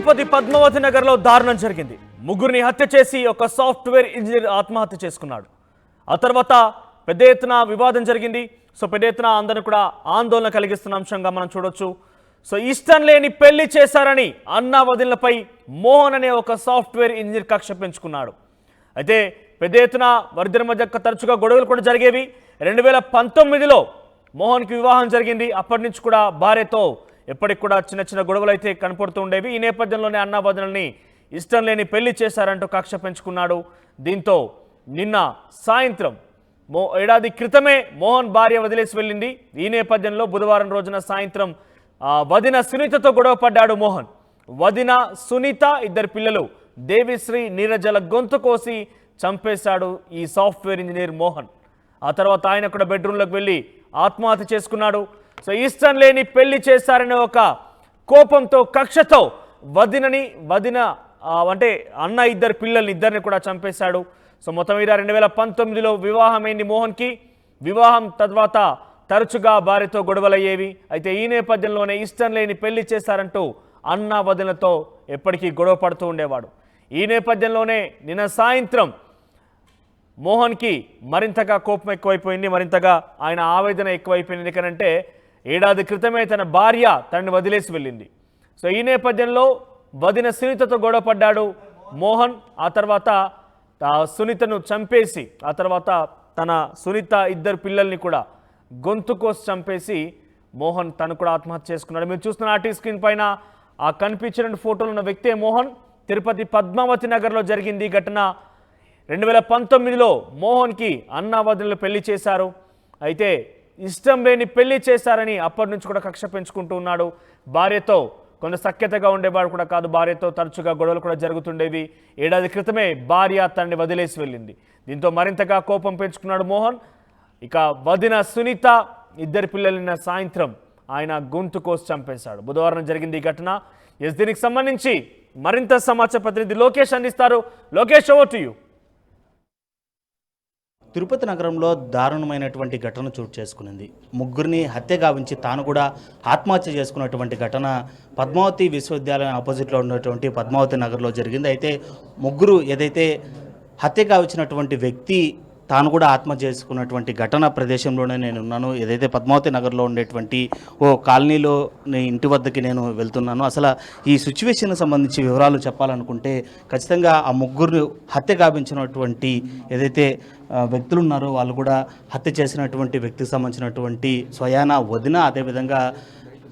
తిరుపతి పద్మావతి నగర్లో దారుణం జరిగింది. ముగ్గురిని హత్య చేసి ఒక సాఫ్ట్వేర్ ఇంజనీర్ ఆత్మహత్య చేసుకున్నాడు. ఆ తర్వాత పెద్ద ఎత్తున వివాదం జరిగింది. సో పెద్ద ఎత్తున అందరిని కూడా ఆందోళన కలిగిస్తున్న అంశంగా మనం చూడొచ్చు. సో ఇష్టం లేని పెళ్లి చేశారని అన్నా వదినలపై మోహన్ అనే ఒక సాఫ్ట్వేర్ ఇంజనీర్ కక్ష పెంచుకున్నాడు. అయితే పెద్ద ఎత్తున వారిద్దరి మధ్య తరచుగా గొడవలు కూడా జరిగేవి. 2019లో మోహన్కి వివాహం జరిగింది. అప్పటి నుంచి కూడా భార్యతో ఎప్పటికి కూడా చిన్న చిన్న గొడవలు అయితే కనపడుతూ ఉండేవి. ఈ నేపథ్యంలోనే అన్నా వదినల్ని ఇష్టం లేని పెళ్లి చేశారంటూ కక్ష పెంచుకున్నాడు. దీంతో నిన్న సాయంత్రం ఏడాది క్రితమే మోహన్ భార్య వదిలేసి వెళ్ళింది. ఈ నేపథ్యంలో బుధవారం రోజున సాయంత్రం వదిన సునీతతో గొడవ పడ్డాడు మోహన్. వదిన సునీత ఇద్దరు పిల్లలు దేవిశ్రీ నీరజల గొంతు కోసి చంపేశాడు ఈ సాఫ్ట్వేర్ ఇంజనీర్ మోహన్. ఆ తర్వాత ఆయన కూడా బెడ్రూమ్లోకి వెళ్ళి ఆత్మహత్య చేసుకున్నాడు. సో ఇష్టం లేని పెళ్లి చేశారనే ఒక కోపంతో కక్షతో వదిన అంటే అన్న ఇద్దరు ఇద్దరిని కూడా చంపేశాడు. సో మొత్తం మీద 2019లో వివాహమైంది మోహన్కి. వివాహం తర్వాత తరచుగా భార్యతో గొడవలయ్యేవి. అయితే ఈ నేపథ్యంలోనే ఇష్టం లేని పెళ్లి చేశారంటూ అన్న వదినతో ఎప్పటికీ గొడవ పడుతూ ఉండేవాడు. ఈ నేపథ్యంలోనే నిన్న సాయంత్రం మోహన్కి మరింతగా కోపం ఎక్కువైపోయింది. మరింతగా ఆయన ఆవేదన ఎక్కువైపోయింది. ఎందుకంటే ఏడాది క్రితమే తన భార్య తనని వదిలేసి వెళ్ళింది. సో ఈ నేపథ్యంలో వదిన సునీతతో గొడవ పడ్డాడు మోహన్. ఆ తర్వాత సునీతను చంపేసి ఆ తర్వాత తన సునీత ఇద్దరు పిల్లల్ని కూడా గొంతు కోసి చంపేసి మోహన్ తను కూడా ఆత్మహత్య చేసుకున్నాడు. మీరు చూస్తున్న ఆర్టీ స్క్రీన్ పైన ఆ కనిపించిన ఫోటోలు ఉన్న వ్యక్తే మోహన్. తిరుపతి పద్మావతి నగర్లో జరిగింది ఈ ఘటన. 2019లో మోహన్కి అన్నా వదినలు పెళ్లి చేశారు. అయితే ఇష్టం లేని పెళ్లి చేశారని అప్పటి నుంచి కూడా కక్ష పెంచుకుంటూ ఉన్నాడు. భార్యతో కొంత సఖ్యతగా ఉండేవాడు కూడా కాదు. భార్యతో తరచుగా గొడవలు కూడా జరుగుతుండేవి. ఏడాది క్రితమే భార్య తనని వదిలేసి వెళ్ళింది. దీంతో మరింతగా కోపం పెంచుకున్నాడు మోహన్. ఇక వదిన సునీత ఇద్దరి పిల్లలిన సాయంత్రం ఆయన గొంతు కోసి చంపేశాడు. బుధవారం జరిగింది ఈ ఘటన. దీనికి సంబంధించి మరింత సమాచార ప్రతినిధి లోకేష్ అందిస్తారు. Lokesh, over to you. Tirupati నగరంలో దారుణమైనటువంటి ఘటన చోటు చేసుకునింది. ముగ్గురిని హత్య గావించి తాను కూడా ఆత్మహత్య చేసుకున్నటువంటి ఘటన పద్మావతి విశ్వవిద్యాలయం ఆపోజిట్లో ఉన్నటువంటి పద్మావతి నగర్లో జరిగింది. అయితే ముగ్గురు ఏదైతే హత్య గావించినటువంటి వ్యక్తి తాను కూడా ఆత్మహత్య చేసుకున్నటువంటి ఘటన ప్రదేశంలోనే నేను ఉన్నాను. ఏదైతే పద్మావతి నగర్లో ఉండేటువంటి ఓ కాలనీలో ఇంటి వద్దకి నేను వెళ్తున్నాను. అసలు ఈ సిచ్యువేషన్కి సంబంధించి వివరాలు చెప్పాలనుకుంటే ఖచ్చితంగా ఆ ముగ్గురు హత్య గావించినటువంటి ఏదైతే వ్యక్తులు ఉన్నారో వాళ్ళు కూడా హత్య చేసినటువంటి వ్యక్తికి సంబంధించినటువంటి స్వయాన వదిన, అదేవిధంగా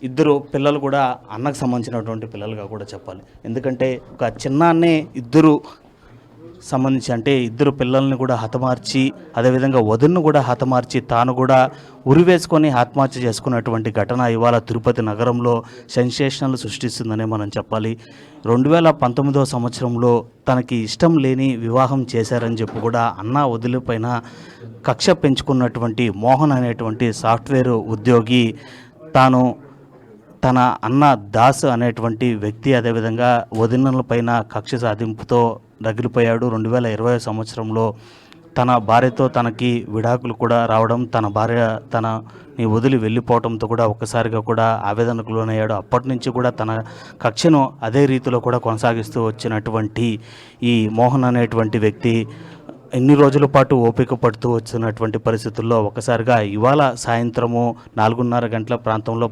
ఇద్దరు పిల్లలు కూడా అన్నకు సంబంధించినటువంటి పిల్లలుగా కూడా చెప్పాలి. ఎందుకంటే ఒక చిన్నాన్నే ఇద్దరు సంబంధించి అంటే ఇద్దరు పిల్లల్ని కూడా హతమార్చి అదేవిధంగా వదిన్ను కూడా హతమార్చి తాను కూడా ఉరివేసుకొని ఆత్మహత్య చేసుకున్నటువంటి ఘటన ఇవాళ తిరుపతి నగరంలో సెన్సేషనల్ సృష్టిస్తుందనే మనం చెప్పాలి. 2019వ సంవత్సరంలో తనకి ఇష్టం లేని వివాహం చేశారని చెప్పి కూడా అన్నా వదిలిపైన కక్ష పెంచుకున్నటువంటి మోహన్ అనేటువంటి సాఫ్ట్వేర్ ఉద్యోగి తాను తన అన్న దాస్ అనేటువంటి వ్యక్తి అదేవిధంగా వదినలపైన కక్ష సాధింపుతో రగిలిపోయాడు. 2020 సంవత్సరంలో తన భార్యతో తనకి విడాకులు కూడా రావడం, తన భార్య తనని వదిలి వెళ్ళిపోవడంతో కూడా ఒక్కసారిగా కూడా ఆవేదనకు లోనయ్యాడు. అప్పటి నుంచి కూడా తన కక్షను అదే రీతిలో కూడా కొనసాగిస్తూ వచ్చినటువంటి ఈ మోహన్ అనేటువంటి వ్యక్తి ఎన్ని రోజుల పాటు ఓపిక పడుతూ వచ్చినటువంటి పరిస్థితుల్లో ఒకసారిగా ఇవాళ సాయంత్రము 4:30 గంటల ప్రాంతంలో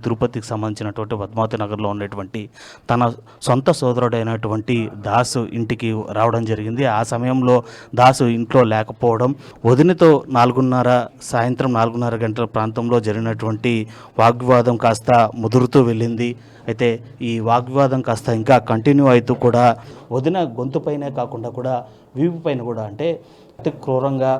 తిరుపతికి సంబంధించినటువంటి పద్మావతి నగర్లో ఉన్నటువంటి తన సొంత సోదరుడైనటువంటి దాసు ఇంటికి రావడం జరిగింది. ఆ సమయంలో దాసు ఇంట్లో లేకపోవడం, వదినతో సాయంత్రం 4:30 గంటల ప్రాంతంలో జరిగినటువంటి వాగ్వివాదం కాస్త ముదురుతూ వెళ్ళింది. అయితే ఈ వాగ్వివాదం కాస్త ఇంకా కంటిన్యూ అవుతూ కూడా వదిన గొంతుపైనే కాకుండా కూడా వీపు పైన కూడా అంటే అతి క్రూరంగా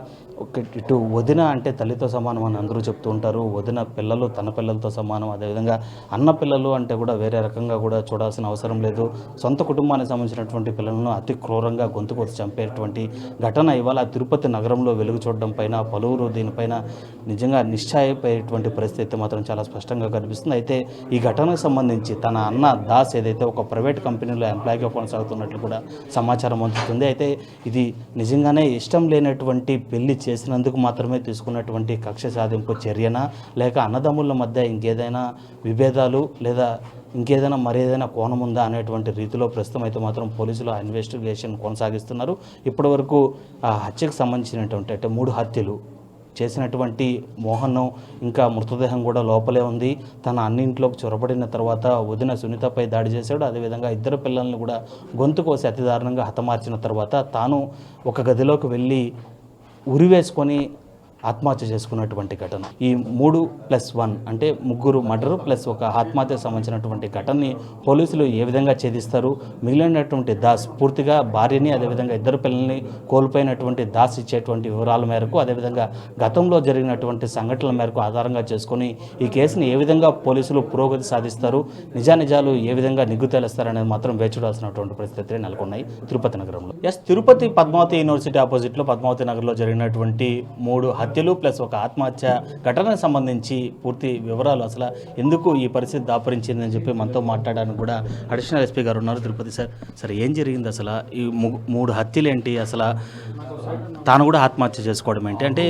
ఇటు వదిన అంటే తల్లితో సమానం అని అందరూ చెప్తూ ఉంటారు. వదిన పిల్లలు తన పిల్లలతో సమానం. అదేవిధంగా అన్న పిల్లలు అంటే కూడా వేరే రకంగా కూడా చూడాల్సిన అవసరం లేదు. సొంత కుటుంబానికి సంబంధించినటువంటి పిల్లలను అతి క్రూరంగా గొంతు కోసి చంపేటువంటి ఘటన ఇవాళ తిరుపతి నగరంలో వెలుగు చూడడం పైన పలువురు దీనిపైన నిజంగా నిశ్చయపోయేటువంటి పరిస్థితి మాత్రం చాలా స్పష్టంగా కనిపిస్తుంది. అయితే ఈ ఘటనకు సంబంధించి తన అన్న దాస్ ఏదైతే ఒక ప్రైవేట్ కంపెనీలో ఎంప్లాయీగా కొనసాగుతున్నట్లు కూడా సమాచారం అందుతుంది. అయితే ఇది నిజంగానే ఇష్టం లేనటువంటి పెళ్లి చేసినందుకు మాత్రమే తీసుకున్నటువంటి కక్ష సాధింపు చర్యనా, లేక అన్నదమ్ముల మధ్య ఇంకేదైనా విభేదాలు లేదా ఇంకేదైనా మరేదైనా కోణం ఉందా అనేటువంటి రీతిలో ప్రస్తుతం అయితే మాత్రం పోలీసులు ఆ ఇన్వెస్టిగేషన్ కొనసాగిస్తున్నారు. ఇప్పటివరకు ఆ హత్యకు సంబంధించినటువంటి అంటే 3 హత్యలు చేసినటువంటి మోహన్ ఇంకా మృతదేహం కూడా లోపలే ఉంది. తన అన్నింట్లోకి చొరబడిన తర్వాత వదిన సునీతపై దాడి చేశాడు. అదేవిధంగా 2 పిల్లల్ని కూడా గొంతు కోసి అతి దారుణంగా హతమార్చిన తర్వాత తాను ఒక గదిలోకి వెళ్ళి ఉరివేసుకొని ఆత్మహత్య చేసుకున్నటువంటి ఘటన. ఈ 3+1 అంటే 3 మర్డర్ ప్లస్ ఒక ఆత్మహత్యకు సంబంధించినటువంటి ఘటనని పోలీసులు ఏ విధంగా ఛేదిస్తారు? మిగిలినటువంటి దాస్ పూర్తిగా భార్యని అదేవిధంగా 2 పిల్లల్ని కోల్పోయినటువంటి దాస్ ఇచ్చేటువంటి వివరాల మేరకు అదేవిధంగా గతంలో జరిగినటువంటి సంఘటనల మేరకు ఆధారంగా చేసుకొని ఈ కేసుని ఏ విధంగా పోలీసులు పురోగతి సాధిస్తారు, నిజానిజాలు ఏ విధంగా నిగ్గు తేలుస్తారనేది మాత్రం వేచి చూడాల్సినటువంటి పరిస్థితులు నెలకొన్నాయి తిరుపతి నగరంలో. తిరుపతి పద్మావతి యూనివర్సిటీ ఆపోజిట్లో పద్మావతి నగర్లో జరిగినటువంటి 3 హత్యలు ప్లస్ ఒక ఆత్మహత్య ఘటనకు సంబంధించి పూర్తి వివరాలు, అసలు ఎందుకు ఈ పరిస్థితి దాపరించిందని చెప్పి మనతో మాట్లాడడానికి కూడా అడిషనల్ ఎస్పీ గారు ఉన్నారు. తిరుపతి సార్ ఏం జరిగింది అసలు? ఈ 3 హత్యలు ఏంటి? అసలు తాను కూడా ఆత్మహత్య చేసుకోవడం ఏంటి? అంటే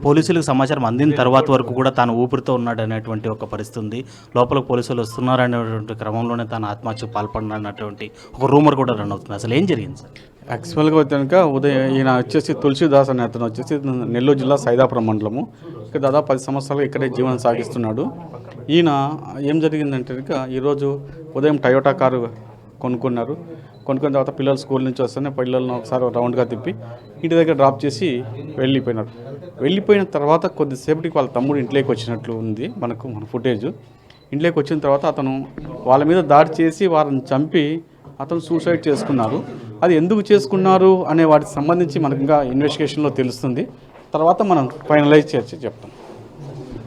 పోలీసులకు సమాచారం అందిన తర్వాత వరకు కూడా తాను ఊపిరితో ఉన్నాడు అనేటువంటి ఒక పరిస్థితి ఉంది. లోపలికి పోలీసులు వస్తున్నారనేటువంటి క్రమంలోనే తాను ఆత్మహత్యకు పాల్పడినటువంటి ఒక రూమర్ కూడా రన్ అవుతుంది. అసలు ఏం జరిగింది సార్? యాక్చువల్గా కనుక ఉదయం ఈయన వచ్చేసి తులసిదాస్ అనే అతను వచ్చేసి నెల్లూరు జిల్లా సైదాపురం మండలము, ఇక దాదాపు 10 సంవత్సరాలు ఇక్కడే జీవనం సాగిస్తున్నాడు. ఈయన ఏం జరిగిందంటే కనుక ఈరోజు ఉదయం టయోటా కారు కొనుక్కున్న తర్వాత పిల్లలు స్కూల్ నుంచి వస్తేనే పిల్లలను ఒకసారి రౌండ్గా తిప్పి ఇంటి దగ్గర డ్రాప్ చేసి వెళ్ళిపోయినారు. వెళ్ళిపోయిన తర్వాత కొద్దిసేపటికి వాళ్ళ తమ్ముడు ఇంట్లోకి వచ్చినట్లు ఉంది మన ఫుటేజ్. ఇంట్లోకి వచ్చిన తర్వాత అతను వాళ్ళ మీద దాడి చేసి వారిని చంపి అతను సూసైడ్ చేసుకున్నారు. అది ఎందుకు చేసుకున్నారు అనే వాటికి సంబంధించి మనకు ఇంకా ఇన్వెస్టిగేషన్లో తెలుస్తుంది. తర్వాత మనం ఫైనలైజ్ చేసి చెప్తాం.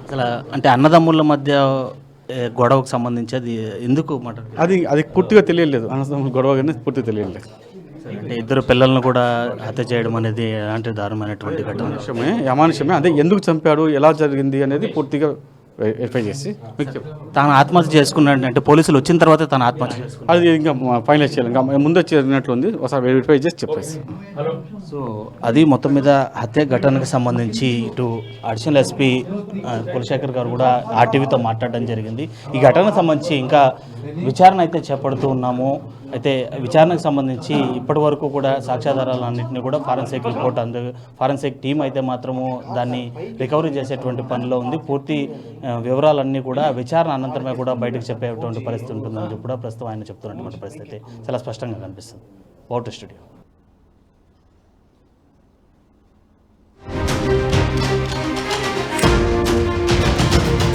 అసలు అంటే అన్నదమ్ముల మధ్య గొడవకు సంబంధించి అది ఎందుకు మాట అది పూర్తిగా తెలియలేదు. అన్నదమ్ముల గొడవ కానీ పూర్తిగా తెలియలేదు. అంటే 2 పిల్లలను కూడా హత్య చేయడం అనేది ఎలాంటి దారుణమైనటువంటి ఘటన? అమానుషమే. అదే ఎందుకు చంపాడు, ఎలా జరిగింది అనేది పూర్తిగా వెరిఫై చేసి మీకు చెప్తాను. తాను ఆత్మహత్య చేసుకున్నాడు అంటే పోలీసులు వచ్చిన తర్వాత తను ఆత్మహత్య చేసుకున్నాడు. అది ఇంకా ఫైనలైజ్ చేయాలి. ఇంకా ముందే చేరినట్లుంది, ఒకసారి వెరిఫై చేసి చెప్పేసి. సో అది మొత్తం మీద హత్య ఘటనకు సంబంధించి ఇటు అడిషనల్ ఎస్పీ కులశేఖర్ గారు కూడా ఆర్టీవీతో మాట్లాడడం జరిగింది. ఈ ఘటనకు సంబంధించి ఇంకా విచారణ అయితే చేపడుతూ ఉన్నాము. అయితే విచారణకు సంబంధించి ఇప్పటి వరకు కూడా సాక్ష్యాధారాలన్నింటినీ కూడా ఫారెన్సిక్ రిపోర్ట్ ఫారెన్సిక్ టీం అయితే మాత్రము దాన్ని రికవరీ చేసేటువంటి పనిలో ఉంది. పూర్తి వివరాలన్నీ కూడా విచారణ అనంతరమే కూడా బయటకు చెప్పేటువంటి పరిస్థితి ఉంటుందని కూడా ప్రస్తుతం ఆయన చెప్తున్నటువంటి పరిస్థితి చాలా స్పష్టంగా కనిపిస్తుంది. Vote studio.